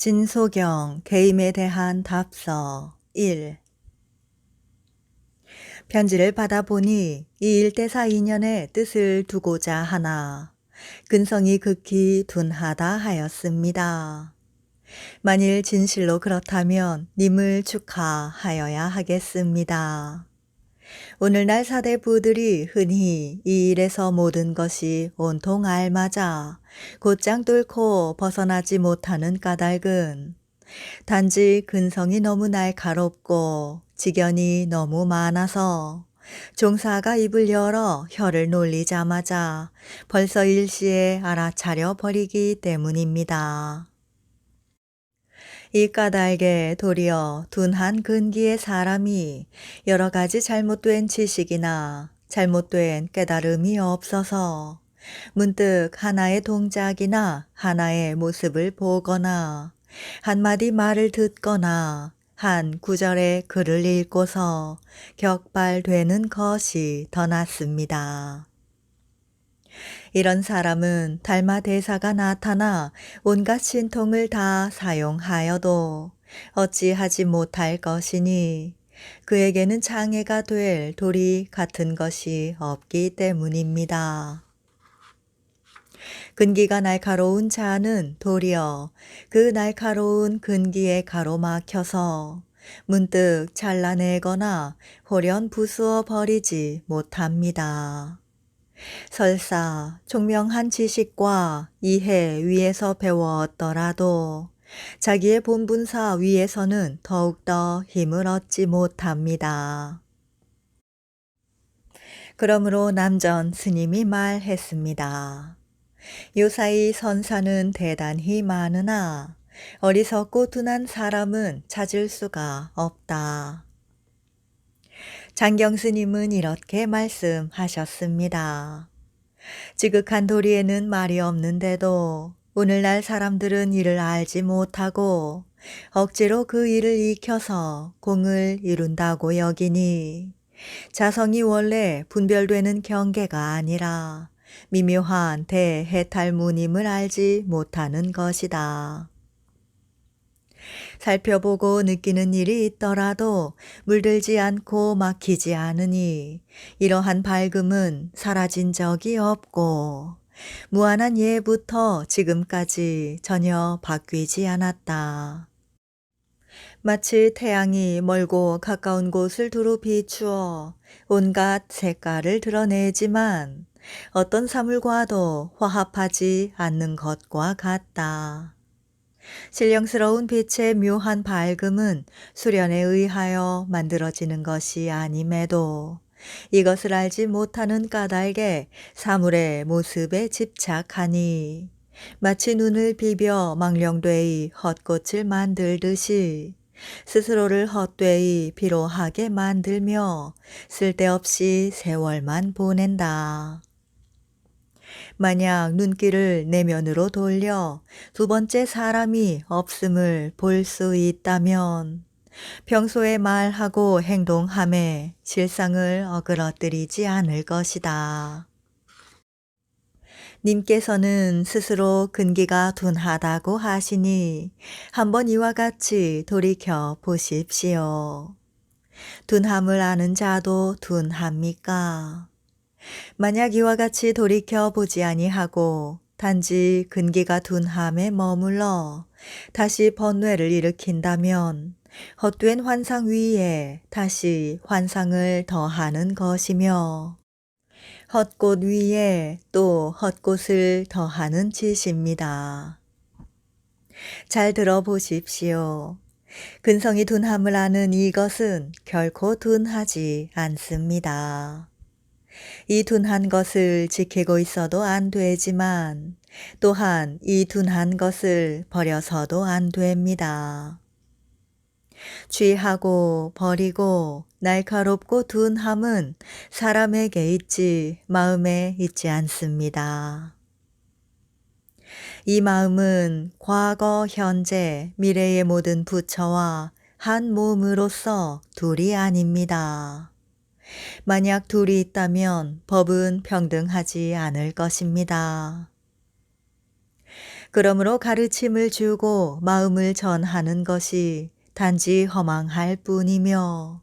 진소경 개임에 대한 답서 1. 편지를 받아보니 이 일대사 인연의 뜻을 두고자 하나 근성이 극히 둔하다 하였습니다. 만일 진실로 그렇다면 님을 축하하여야 하겠습니다. 오늘날 사대부들이 흔히 이 일에서 모든 것이 온통 알맞아 곧장 뚫고 벗어나지 못하는 까닭은 단지 근성이 너무 날카롭고 지견이 너무 많아서 종사가 입을 열어 혀를 놀리자마자 벌써 일시에 알아차려 버리기 때문입니다. 이 까닭에 도리어 둔한 근기의 사람이 여러 가지 잘못된 지식이나 잘못된 깨달음이 없어서 문득 하나의 동작이나 하나의 모습을 보거나 한마디 말을 듣거나 한 구절의 글을 읽고서 격발되는 것이 더 낫습니다. 이런 사람은 달마 대사가 나타나 온갖 신통을 다 사용하여도 어찌하지 못할 것이니 그에게는 장애가 될 돌이 같은 것이 없기 때문입니다. 근기가 날카로운 자는 도리어 그 날카로운 근기에 가로막혀서 문득 잘라내거나 홀연 부수어 버리지 못합니다. 설사 총명한 지식과 이해 위에서 배웠더라도 자기의 본분사 위에서는 더욱더 힘을 얻지 못합니다. 그러므로 남전 스님이 말했습니다. 요사이 선사는 대단히 많으나 어리석고 둔한 사람은 찾을 수가 없다. 장경 스님은 이렇게 말씀하셨습니다. 지극한 도리에는 말이 없는데도 오늘날 사람들은 이를 알지 못하고 억지로 그 일을 익혀서 공을 이룬다고 여기니 자성이 원래 분별되는 경계가 아니라 미묘한 대해탈무님을 알지 못하는 것이다. 살펴보고 느끼는 일이 있더라도 물들지 않고 막히지 않으니 이러한 밝음은 사라진 적이 없고 무한한 예부터 지금까지 전혀 바뀌지 않았다. 마치 태양이 멀고 가까운 곳을 두루 비추어 온갖 색깔을 드러내지만 어떤 사물과도 화합하지 않는 것과 같다. 신령스러운 빛의 묘한 밝음은 수련에 의하여 만들어지는 것이 아님에도 이것을 알지 못하는 까닭에 사물의 모습에 집착하니 마치 눈을 비벼 망령되이 헛꽃을 만들듯이 스스로를 헛되이 피로하게 만들며 쓸데없이 세월만 보낸다. 만약 눈길을 내면으로 돌려 두 번째 사람이 없음을 볼 수 있다면 평소에 말하고 행동함에 실상을 어그러뜨리지 않을 것이다. 님께서는 스스로 근기가 둔하다고 하시니 한번 이와 같이 돌이켜 보십시오. 둔함을 아는 자도 둔합니까? 만약 이와 같이 돌이켜 보지 아니하고 단지 근기가 둔함에 머물러 다시 번뇌를 일으킨다면 헛된 환상 위에 다시 환상을 더하는 것이며 헛꽃 위에 또 헛꽃을 더하는 짓입니다. 잘 들어보십시오. 근성이 둔함을 아는 이것은 결코 둔하지 않습니다. 이 둔한 것을 지키고 있어도 안 되지만 또한 이 둔한 것을 버려서도 안 됩니다. 취하고 버리고 날카롭고 둔함은 사람에게 있지 마음에 있지 않습니다. 이 마음은 과거, 현재, 미래의 모든 부처와 한 몸으로서 둘이 아닙니다. 만약 둘이 있다면 법은 평등하지 않을 것입니다. 그러므로 가르침을 주고 마음을 전하는 것이 단지 허망할 뿐이며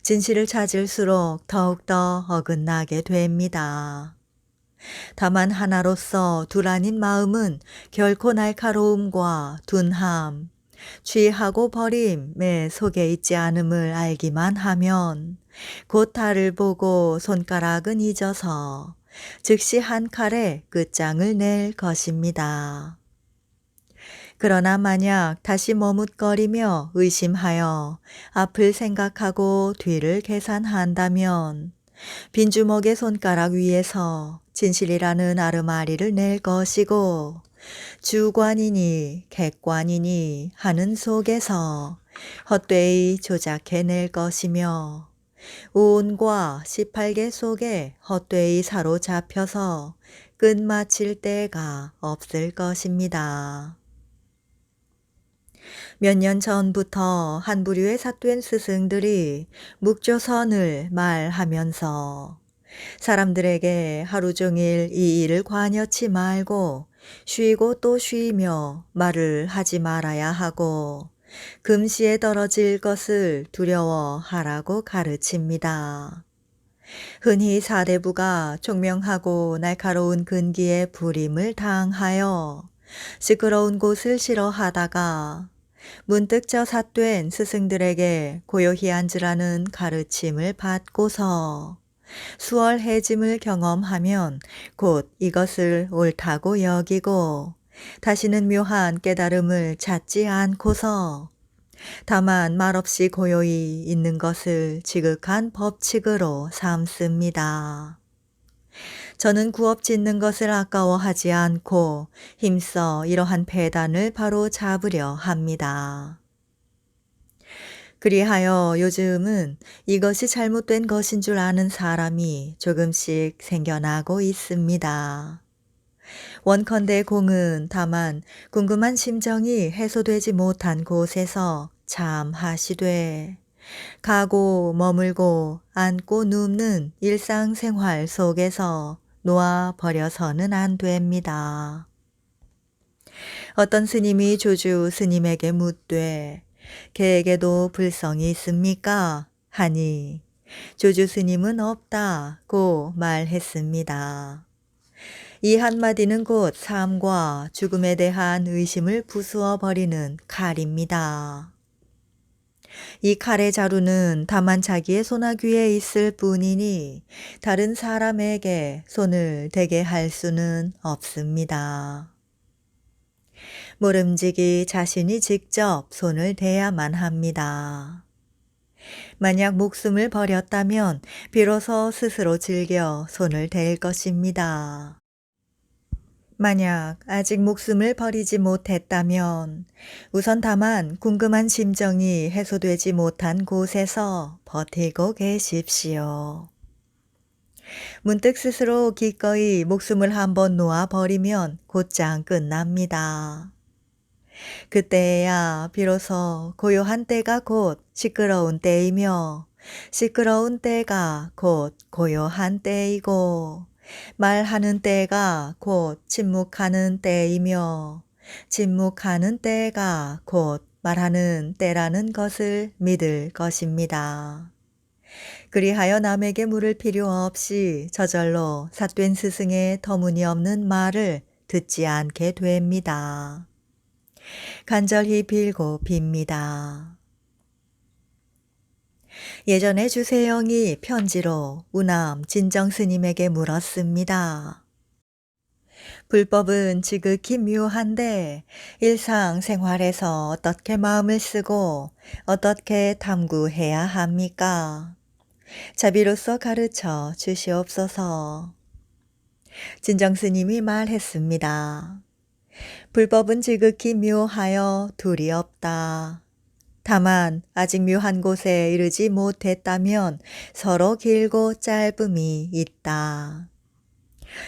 진실을 찾을수록 더욱더 어긋나게 됩니다. 다만 하나로서 둘 아닌 마음은 결코 날카로움과 둔함, 취하고 버림에 속에 있지 않음을 알기만 하면 곧 달을 보고 손가락은 잊어서 즉시 한 칼에 끝장을 낼 것입니다. 그러나 만약 다시 머뭇거리며 의심하여 앞을 생각하고 뒤를 계산한다면 빈주먹의 손가락 위에서 진실이라는 아르마리를 낼 것이고 주관이니 객관이니 하는 속에서 헛되이 조작해낼 것이며 오온과 18개 속에 헛되이 사로잡혀서 끝마칠 때가 없을 것입니다. 몇 년 전부터 한 부류의 삿된 스승들이 묵조선을 말하면서 사람들에게 하루 종일 이 일을 관여치 말고 쉬고 또 쉬며 말을 하지 말아야 하고 금시에 떨어질 것을 두려워하라고 가르칩니다. 흔히 사대부가 총명하고 날카로운 근기에 불임을 당하여 시끄러운 곳을 싫어하다가 문득 저 삿된 스승들에게 고요히 앉으라는 가르침을 받고서 수월해짐을 경험하면 곧 이것을 옳다고 여기고 다시는 묘한 깨달음을 찾지 않고서 다만 말없이 고요히 있는 것을 지극한 법칙으로 삼습니다. 저는 구업 짓는 것을 아까워하지 않고 힘써 이러한 폐단을 바로 잡으려 합니다. 그리하여 요즘은 이것이 잘못된 것인 줄 아는 사람이 조금씩 생겨나고 있습니다. 원컨대 공은 다만 궁금한 심정이 해소되지 못한 곳에서 참하시되 가고 머물고 앉고 눕는 일상생활 속에서 놓아버려서는 안 됩니다. 어떤 스님이 조주 스님에게 묻되 개에게도 불성이 있습니까? 하니 조주 스님은 없다고 말했습니다. 이 한마디는 곧 삶과 죽음에 대한 의심을 부수어 버리는 칼입니다. 이 칼의 자루는 다만 자기의 소나귀에 있을 뿐이니 다른 사람에게 손을 대게 할 수는 없습니다. 모름지기 자신이 직접 손을 대야만 합니다. 만약 목숨을 버렸다면 비로소 스스로 즐겨 손을 댈 것입니다. 만약 아직 목숨을 버리지 못했다면 우선 다만 궁금한 심정이 해소되지 못한 곳에서 버티고 계십시오. 문득 스스로 기꺼이 목숨을 한번 놓아버리면 곧장 끝납니다. 그때야 비로소 고요한 때가 곧 시끄러운 때이며 시끄러운 때가 곧 고요한 때이고 말하는 때가 곧 침묵하는 때이며 침묵하는 때가 곧 말하는 때라는 것을 믿을 것입니다. 그리하여 남에게 물을 필요 없이 저절로 삿된 스승의 터무니없는 말을 듣지 않게 됩니다. 간절히 빌고 빕니다. 예전에 주세영이 편지로 우남 진정스님에게 물었습니다. 불법은 지극히 묘한데 일상생활에서 어떻게 마음을 쓰고 어떻게 탐구해야 합니까? 자비로서 가르쳐 주시옵소서. 진정스님이 말했습니다. 불법은 지극히 묘하여 둘이 없다. 다만 아직 묘한 곳에 이르지 못했다면 서로 길고 짧음이 있다.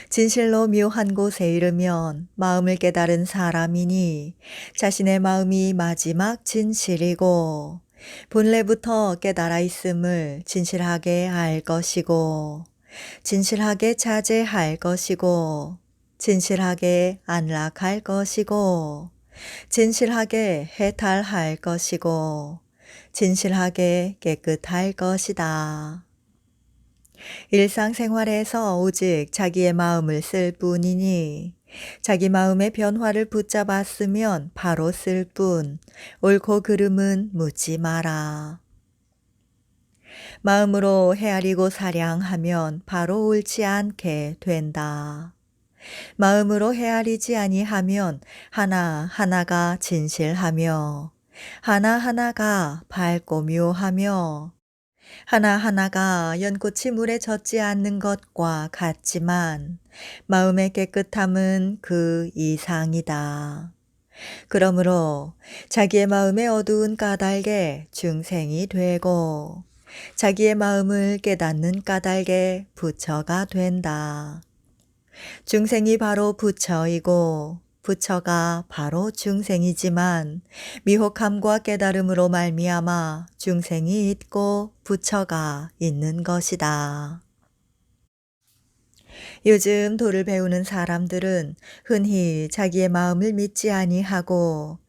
진실로 묘한 곳에 이르면 마음을 깨달은 사람이니 자신의 마음이 마지막 진실이고 본래부터 깨달아 있음을 진실하게 알 것이고 진실하게 자제할 것이고 진실하게 안락할 것이고 진실하게 해탈할 것이고 진실하게 깨끗할 것이다. 일상생활에서 오직 자기의 마음을 쓸 뿐이니 자기 마음의 변화를 붙잡았으면 바로 쓸 뿐, 옳고 그름은 묻지 마라. 마음으로 헤아리고 사량하면 바로 옳지 않게 된다. 마음으로 헤아리지 아니하면 하나하나가 진실하며 하나하나가 밝고 묘하며 하나하나가 연꽃이 물에 젖지 않는 것과 같지만 마음의 깨끗함은 그 이상이다. 그러므로 자기의 마음의 어두운 까닭에 중생이 되고 자기의 마음을 깨닫는 까닭에 부처가 된다. 중생이 바로 부처이고 부처가 바로 중생이지만 미혹함과 깨달음으로 말미암아 중생이 있고 부처가 있는 것이다. 요즘 도를 배우는 사람들은 흔히 자기의 마음을 믿지 아니하고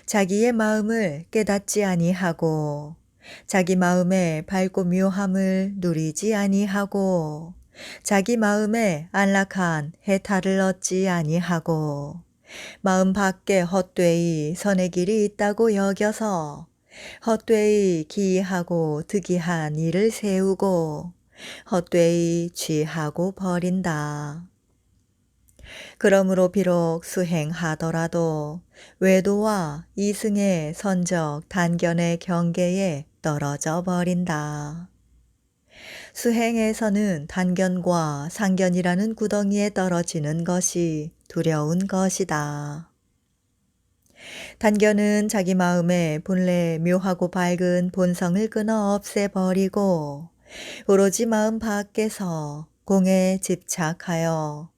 자기의 마음을 깨닫지 아니하고 자기 마음의 밝고 묘함을 누리지 아니하고 자기 마음에 안락한 해탈을 얻지 아니하고 마음 밖에 헛되이 선의 길이 있다고 여겨서 헛되이 기이하고 득이한 일을 세우고 헛되이 취하고 버린다. 그러므로 비록 수행하더라도 외도와 이승의 선적 단견의 경계에 떨어져 버린다. 수행에서는 단견과 상견이라는 구덩이에 떨어지는 것이 두려운 것이다. 단견은 자기 마음의 본래 묘하고 밝은 본성을 끊어 없애버리고 오로지 마음 밖에서 공에 집착하여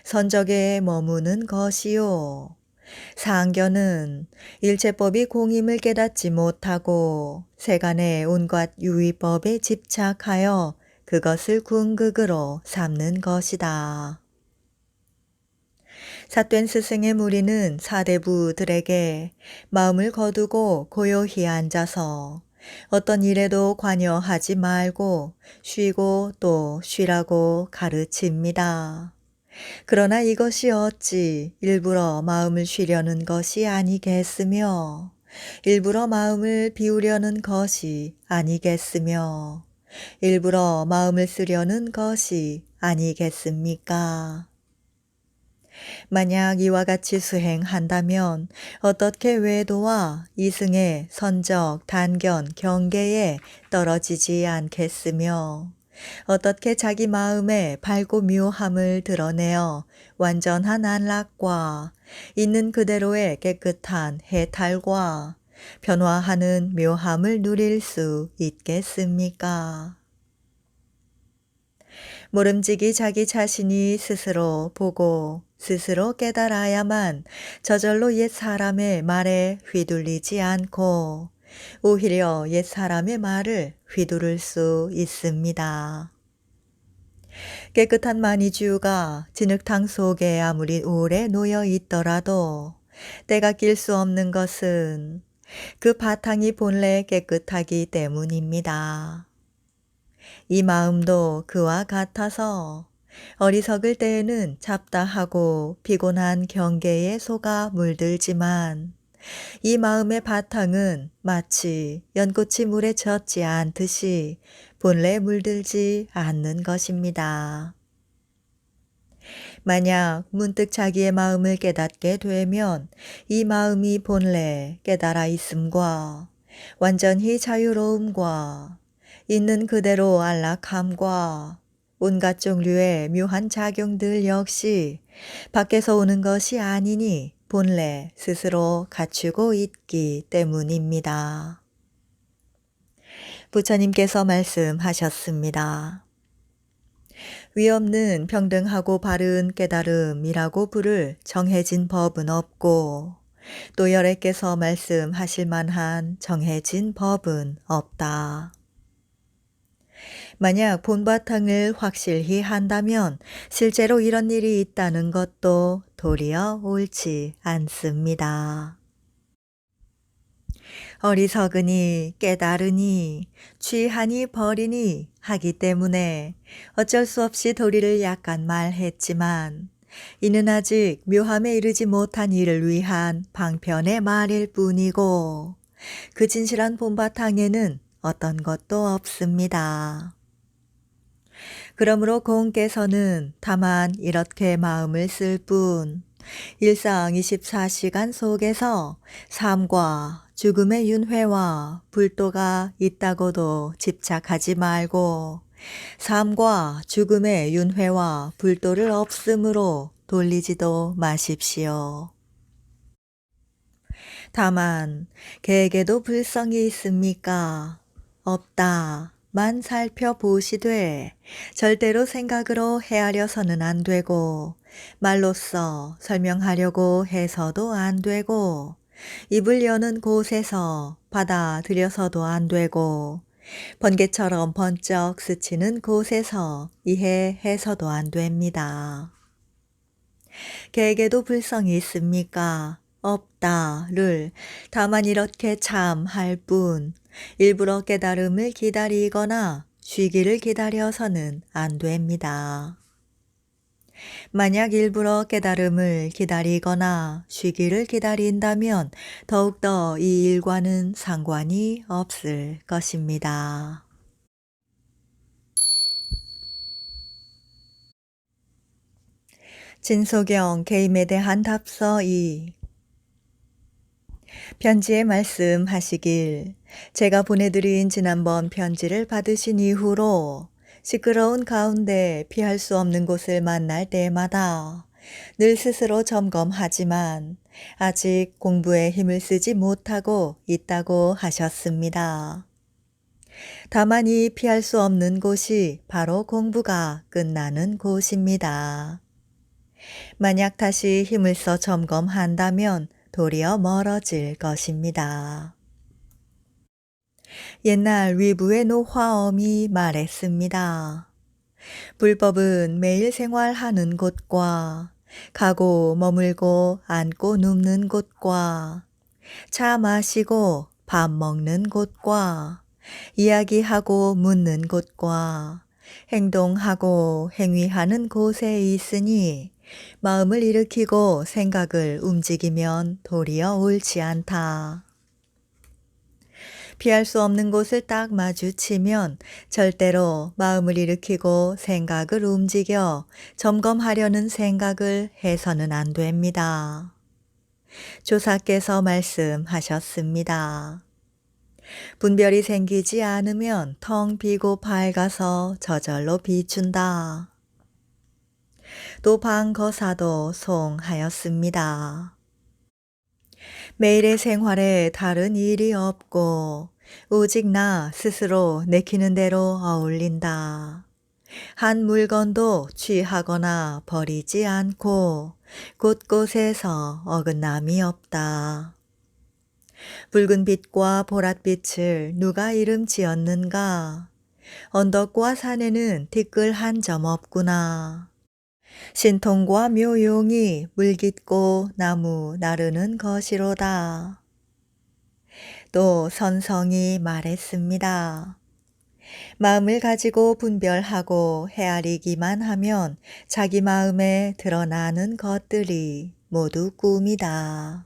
선적에 머무는 것이요. 상견은 일체법이 공임을 깨닫지 못하고 세간의 온갖 유의법에 집착하여 그것을 궁극으로 삼는 것이다. 삿된 스승의 무리는 사대부들에게 마음을 거두고 고요히 앉아서 어떤 일에도 관여하지 말고 쉬고 또 쉬라고 가르칩니다. 그러나 이것이 어찌 일부러 마음을 쉬려는 것이 아니겠으며 일부러 마음을 비우려는 것이 아니겠으며 일부러 마음을 쓰려는 것이 아니겠습니까? 만약 이와 같이 수행한다면 어떻게 외도와 이승의 선적, 단견, 경계에 떨어지지 않겠으며 어떻게 자기 마음의 밝고 묘함을 드러내어 완전한 안락과 있는 그대로의 깨끗한 해탈과 변화하는 묘함을 누릴 수 있겠습니까? 모름지기 자기 자신이 스스로 보고 스스로 깨달아야만 저절로 옛 사람의 말에 휘둘리지 않고 오히려 옛 사람의 말을 휘두를 수 있습니다. 깨끗한 마니주가 진흙탕 속에 아무리 오래 놓여 있더라도 때가 낄 수 없는 것은 그 바탕이 본래 깨끗하기 때문입니다. 이 마음도 그와 같아서 어리석을 때에는 잡다하고 피곤한 경계에 속아 물들지만 이 마음의 바탕은 마치 연꽃이 물에 젖지 않듯이 본래 물들지 않는 것입니다. 만약 문득 자기의 마음을 깨닫게 되면 이 마음이 본래 깨달아 있음과 완전히 자유로움과 있는 그대로 안락함과 온갖 종류의 묘한 작용들 역시 밖에서 오는 것이 아니니 본래 스스로 갖추고 있기 때문입니다. 부처님께서 말씀하셨습니다. 위없는 평등하고 바른 깨달음이라고 부를 정해진 법은 없고 또 열애께서 말씀하실 만한 정해진 법은 없다. 만약 본바탕을 확실히 한다면 실제로 이런 일이 있다는 것도 도리어 옳지 않습니다. 어리석으니 깨달으니 취하니 버리니 하기 때문에 어쩔 수 없이 도리를 약간 말했지만 이는 아직 묘함에 이르지 못한 이를 위한 방편의 말일 뿐이고 그 진실한 본바탕에는 어떤 것도 없습니다. 그러므로 공께서는 다만 이렇게 마음을 쓸 뿐 일상 24시간 속에서 삶과 죽음의 윤회와 불도가 있다고도 집착하지 말고 삶과 죽음의 윤회와 불도를 없음으로 돌리지도 마십시오. 다만 개에게도 불성이 있습니까? 없다. 만 살펴보시되 절대로 생각으로 헤아려서는 안 되고 말로써 설명하려고 해서도 안 되고 입을 여는 곳에서 받아들여서도 안 되고 번개처럼 번쩍 스치는 곳에서 이해해서도 안 됩니다. 개에게도 불성이 있습니까? 없다를 다만 이렇게 참 할 뿐 일부러 깨달음을 기다리거나 쉬기를 기다려서는 안 됩니다. 만약 일부러 깨달음을 기다리거나 쉬기를 기다린다면 더욱더 이 일과는 상관이 없을 것입니다. 진소경 개임에 대한 답서 2 편지에 말씀하시길 제가 보내드린 지난번 편지를 받으신 이후로 시끄러운 가운데 피할 수 없는 곳을 만날 때마다 늘 스스로 점검하지만 아직 공부에 힘을 쓰지 못하고 있다고 하셨습니다. 다만 이 피할 수 없는 곳이 바로 공부가 끝나는 곳입니다. 만약 다시 힘을 써 점검한다면 도리어 멀어질 것입니다. 옛날 위부의 노화엄이 말했습니다. 불법은 매일 생활하는 곳과 가고 머물고 앉고 눕는 곳과 차 마시고 밥 먹는 곳과 이야기하고 묻는 곳과 행동하고 행위하는 곳에 있으니 마음을 일으키고 생각을 움직이면 도리어 옳지 않다. 피할 수 없는 곳을 딱 마주치면 절대로 마음을 일으키고 생각을 움직여 점검하려는 생각을 해서는 안 됩니다. 조사께서 말씀하셨습니다. 분별이 생기지 않으면 텅 비고 밝아서 저절로 비춘다. 또 방거사도 송하였습니다. 매일의 생활에 다른 일이 없고 오직 나 스스로 내키는 대로 어울린다. 한 물건도 취하거나 버리지 않고 곳곳에서 어긋남이 없다. 붉은 빛과 보랏빛을 누가 이름 지었는가? 언덕과 산에는 티끌 한 점 없구나. 신통과 묘용이 물깃고 나무 나르는 것이로다. 또 선성이 말했습니다. 마음을 가지고 분별하고 헤아리기만 하면 자기 마음에 드러나는 것들이 모두 꿈이다.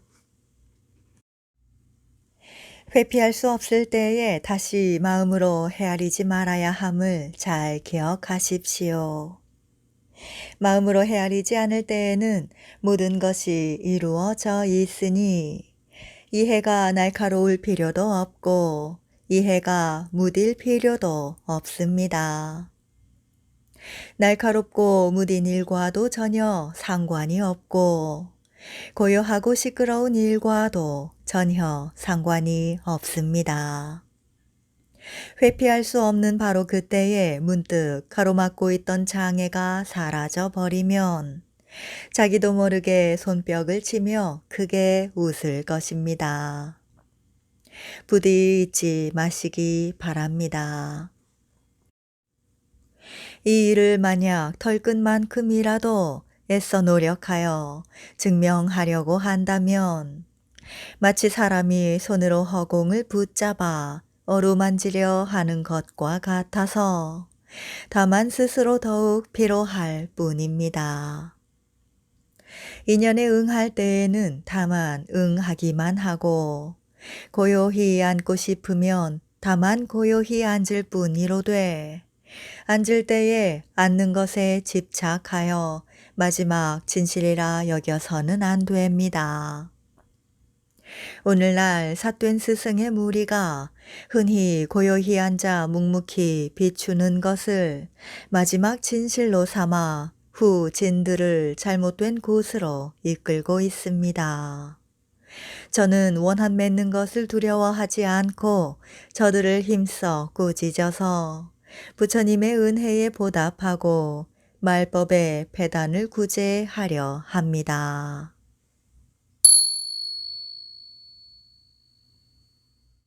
회피할 수 없을 때에 다시 마음으로 헤아리지 말아야 함을 잘 기억하십시오. 마음으로 헤아리지 않을 때에는 모든 것이 이루어져 있으니 이해가 날카로울 필요도 없고 이해가 무딜 필요도 없습니다. 날카롭고 무딘 일과도 전혀 상관이 없고 고요하고 시끄러운 일과도 전혀 상관이 없습니다. 회피할 수 없는 바로 그때에 문득 가로막고 있던 장애가 사라져 버리면 자기도 모르게 손뼉을 치며 크게 웃을 것입니다. 부디 잊지 마시기 바랍니다. 이 일을 만약 털끝만큼이라도 애써 노력하여 증명하려고 한다면 마치 사람이 손으로 허공을 붙잡아 어루만지려 하는 것과 같아서 다만 스스로 더욱 피로할 뿐입니다. 인연에 응할 때에는 다만 응하기만 하고 고요히 앉고 싶으면 다만 고요히 앉을 뿐이로되 앉을 때에 앉는 것에 집착하여 마지막 진실이라 여겨서는 안 됩니다. 오늘날 삿된 스승의 무리가 흔히 고요히 앉아 묵묵히 비추는 것을 마지막 진실로 삼아 후 진들을 잘못된 곳으로 이끌고 있습니다. 저는 원한 맺는 것을 두려워하지 않고 저들을 힘써 꾸짖어서 부처님의 은혜에 보답하고 말법의 배단을 구제하려 합니다.